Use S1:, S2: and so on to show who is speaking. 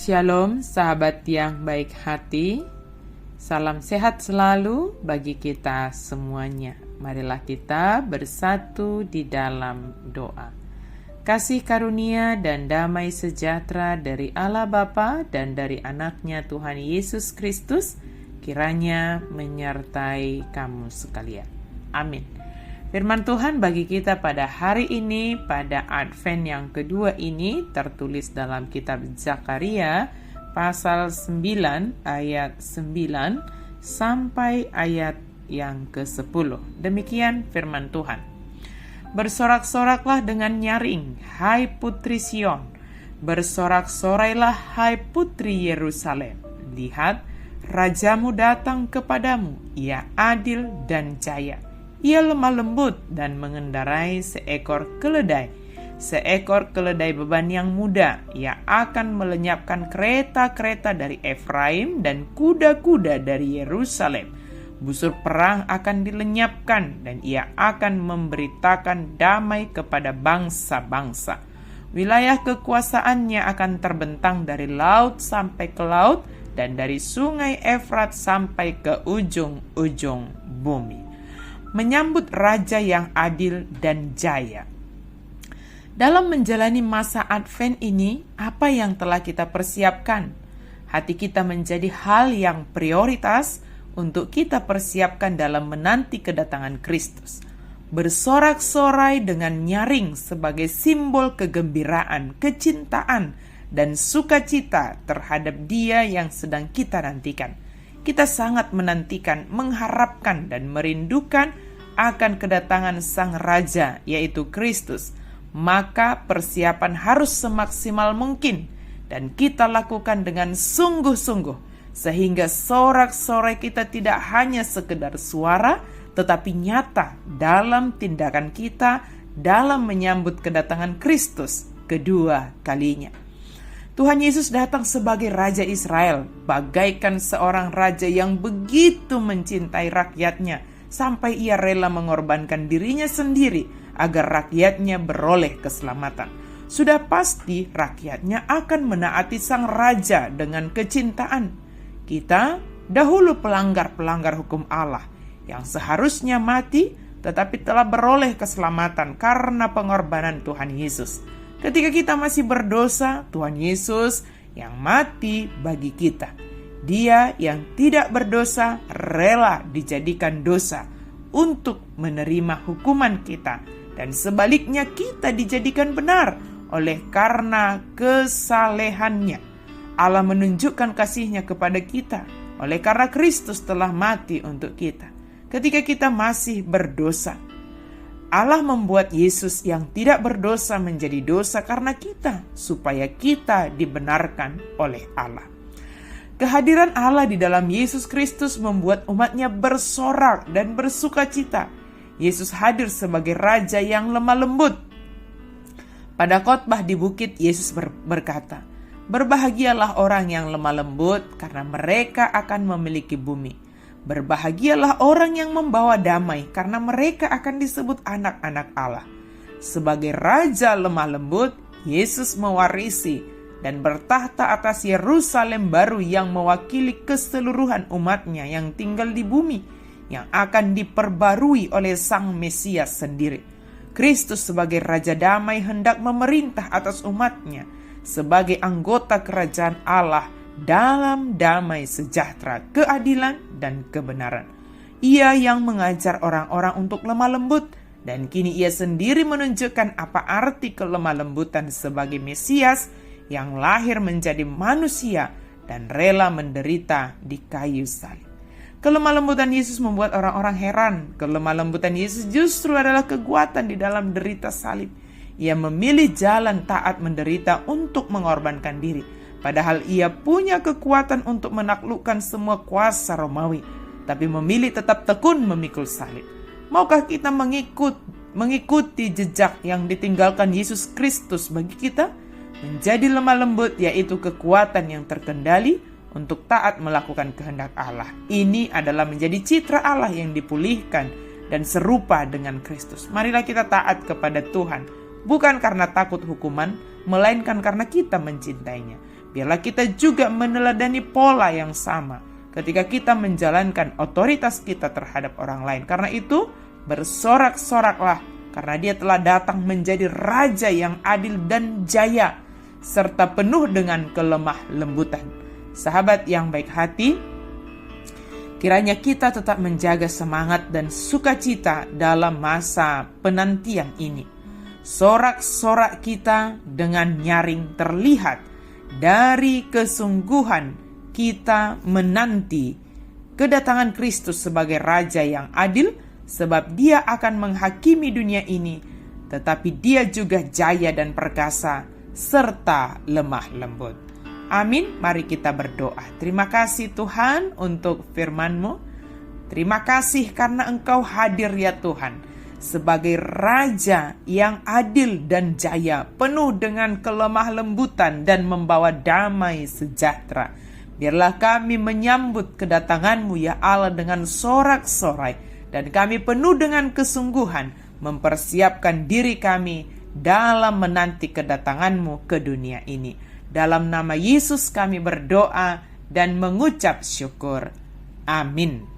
S1: Shalom sahabat yang baik hati, salam sehat selalu bagi kita semuanya. Marilah kita bersatu di dalam doa. Kasih karunia dan damai sejahtera dari Allah Bapa dan dari anaknya Tuhan Yesus Kristus kiranya menyertai kamu sekalian. Amin. Firman Tuhan bagi kita pada hari ini, pada Advent yang kedua ini, tertulis dalam kitab Zakaria pasal 9 ayat 9 sampai ayat yang ke-10. Demikian firman Tuhan. Bersorak-soraklah dengan nyaring, hai putri Sion. Bersorak-sorailah, hai putri Yerusalem. Lihat, rajamu datang kepadamu, ia adil dan jaya. Ia lemah lembut dan mengendarai seekor keledai beban yang muda. Ia akan melenyapkan kereta-kereta dari Efraim dan kuda-kuda dari Yerusalem. Busur perang akan dilenyapkan dan ia akan memberitakan damai kepada bangsa-bangsa. Wilayah kekuasaannya akan terbentang dari laut sampai ke laut dan dari sungai Efrat sampai ke ujung-ujung bumi. Menyambut raja yang adil dan jaya. Dalam menjalani masa Advent ini, apa yang telah kita persiapkan? Hati kita menjadi hal yang prioritas untuk kita persiapkan dalam menanti kedatangan Kristus. Bersorak-sorai dengan nyaring sebagai simbol kegembiraan, kecintaan, dan sukacita terhadap Dia yang sedang kita nantikan. Kita sangat menantikan, mengharapkan, dan merindukan akan kedatangan Sang Raja, yaitu Kristus. Maka persiapan harus semaksimal mungkin, dan kita lakukan dengan sungguh-sungguh, sehingga sorak-sorai kita tidak hanya sekedar suara, tetapi nyata dalam tindakan kita dalam menyambut kedatangan Kristus kedua kalinya. Tuhan Yesus datang sebagai Raja Israel, bagaikan seorang raja yang begitu mencintai rakyatnya, sampai ia rela mengorbankan dirinya sendiri agar rakyatnya beroleh keselamatan. Sudah pasti rakyatnya akan menaati sang raja dengan kecintaan. Kita dahulu pelanggar-pelanggar hukum Allah yang seharusnya mati, tetapi telah beroleh keselamatan karena pengorbanan Tuhan Yesus. Ketika kita masih berdosa, Tuhan Yesus yang mati bagi kita. Dia yang tidak berdosa rela dijadikan dosa untuk menerima hukuman kita. Dan sebaliknya kita dijadikan benar oleh karena kesalehannya. Allah menunjukkan kasih-Nya kepada kita oleh karena Kristus telah mati untuk kita. Ketika kita masih berdosa, Allah membuat Yesus yang tidak berdosa menjadi dosa karena kita, supaya kita dibenarkan oleh Allah. Kehadiran Allah di dalam Yesus Kristus membuat umatnya bersorak dan bersukacita. Yesus hadir sebagai Raja yang lemah lembut. Pada khotbah di bukit, Yesus berkata, "Berbahagialah orang yang lemah lembut, karena mereka akan memiliki bumi. Berbahagialah orang yang membawa damai, karena mereka akan disebut anak-anak Allah." Sebagai Raja lemah lembut, Yesus mewarisi dan bertahta atas Yerusalem baru yang mewakili keseluruhan umatnya yang tinggal di bumi, yang akan diperbarui oleh Sang Mesias sendiri. Kristus sebagai Raja Damai hendak memerintah atas umatnya sebagai anggota kerajaan Allah dalam damai sejahtera, keadilan, dan kebenaran. Ia yang mengajar orang-orang untuk lemah lembut, dan kini ia sendiri menunjukkan apa arti kelemah lembutan sebagai Mesias yang lahir menjadi manusia dan rela menderita di kayu salib. Kelemah lembutan Yesus membuat orang-orang heran. Kelemah lembutan Yesus justru adalah kekuatan di dalam derita salib. Ia memilih jalan taat menderita untuk mengorbankan diri, padahal ia punya kekuatan untuk menaklukkan semua kuasa Romawi, tapi memilih tetap tekun memikul salib. Maukah kita mengikuti jejak yang ditinggalkan Yesus Kristus bagi kita? Menjadi lemah lembut, yaitu kekuatan yang terkendali untuk taat melakukan kehendak Allah. Ini adalah menjadi citra Allah yang dipulihkan dan serupa dengan Kristus. Marilah kita taat kepada Tuhan, bukan karena takut hukuman, melainkan karena kita mencintainya. Biarlah kita juga meneladani pola yang sama ketika kita menjalankan otoritas kita terhadap orang lain. Karena itu, bersorak-soraklah, karena Dia telah datang menjadi Raja yang adil dan jaya, serta penuh dengan kelemah lembutan. Sahabat yang baik hati, kiranya kita tetap menjaga semangat dan sukacita dalam masa penantian ini. Sorak-sorak kita dengan nyaring terlihat dari kesungguhan kita menanti kedatangan Kristus sebagai Raja yang adil, sebab Dia akan menghakimi dunia ini, tetapi Dia juga jaya dan perkasa serta lemah lembut. Amin. Mari kita berdoa. Terima kasih Tuhan untuk firman-Mu. Terima kasih karena Engkau hadir ya Tuhan, sebagai Raja yang adil dan jaya, penuh dengan kelemah lembutan dan membawa damai sejahtera. Biarlah kami menyambut kedatangan-Mu ya Allah dengan sorak-sorai, dan kami penuh dengan kesungguhan mempersiapkan diri kami dalam menanti kedatangan-Mu ke dunia ini. Dalam nama Yesus kami berdoa dan mengucap syukur. Amin.